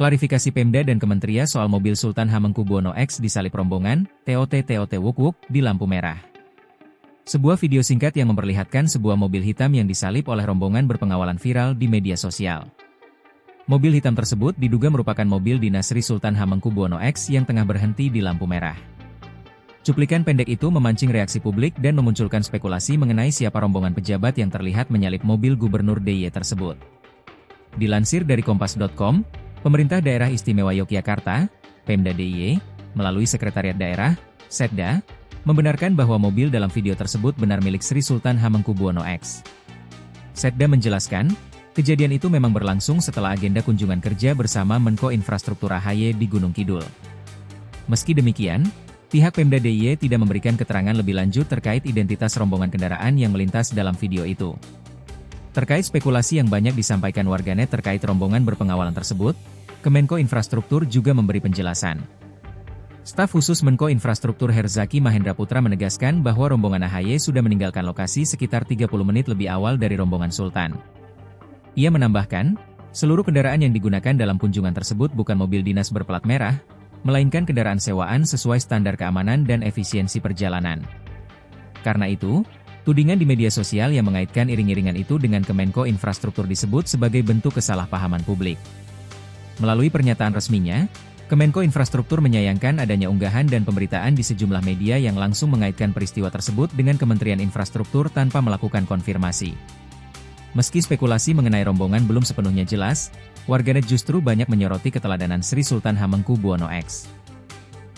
Klarifikasi Pemda dan Kementerian soal mobil Sultan Hamengkubuwono X disalip rombongan, TOT Wuk di lampu merah. Sebuah video singkat yang memperlihatkan sebuah mobil hitam yang disalip oleh rombongan berpengawalan viral di media sosial. Mobil hitam tersebut diduga merupakan mobil dinas Sri Sultan Hamengkubuwono X yang tengah berhenti di lampu merah. Cuplikan pendek itu memancing reaksi publik dan memunculkan spekulasi mengenai siapa rombongan pejabat yang terlihat menyalip mobil Gubernur DIY tersebut. Dilansir dari Kompas.com, Pemerintah Daerah Istimewa Yogyakarta, Pemda DIY, melalui Sekretariat Daerah, Setda, membenarkan bahwa mobil dalam video tersebut benar milik Sri Sultan Hamengkubuwono X. Setda menjelaskan, kejadian itu memang berlangsung setelah agenda kunjungan kerja bersama Menko Infrastruktur AHY di Gunung Kidul. Meski demikian, pihak Pemda DIY tidak memberikan keterangan lebih lanjut terkait identitas rombongan kendaraan yang melintas dalam video itu. Terkait spekulasi yang banyak disampaikan warganet terkait rombongan berpengawalan tersebut, Kemenko Infrastruktur juga memberi penjelasan. Staf khusus Menko Infrastruktur Herzaki Mahendra Putra menegaskan bahwa rombongan AHY sudah meninggalkan lokasi sekitar 30 menit lebih awal dari rombongan Sultan. Ia menambahkan, seluruh kendaraan yang digunakan dalam kunjungan tersebut bukan mobil dinas berplat merah, melainkan kendaraan sewaan sesuai standar keamanan dan efisiensi perjalanan. Karena itu, tudingan di media sosial yang mengaitkan iring-iringan itu dengan Kemenko Infrastruktur disebut sebagai bentuk kesalahpahaman publik. Melalui pernyataan resminya, Kemenko Infrastruktur menyayangkan adanya unggahan dan pemberitaan di sejumlah media yang langsung mengaitkan peristiwa tersebut dengan Kementerian Infrastruktur tanpa melakukan konfirmasi. Meski spekulasi mengenai rombongan belum sepenuhnya jelas, warganet justru banyak menyoroti keteladanan Sri Sultan Hamengkubuwono X.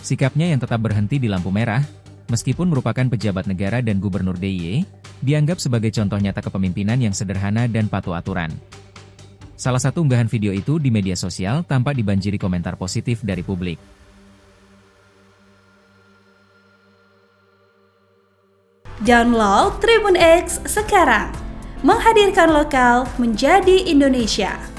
Sikapnya yang tetap berhenti di lampu merah, meskipun merupakan pejabat negara dan Gubernur DIY, dianggap sebagai contoh nyata kepemimpinan yang sederhana dan patuh aturan. Salah satu unggahan video itu di media sosial tampak dibanjiri komentar positif dari publik. Download Tribun X sekarang, menghadirkan lokal menjadi Indonesia.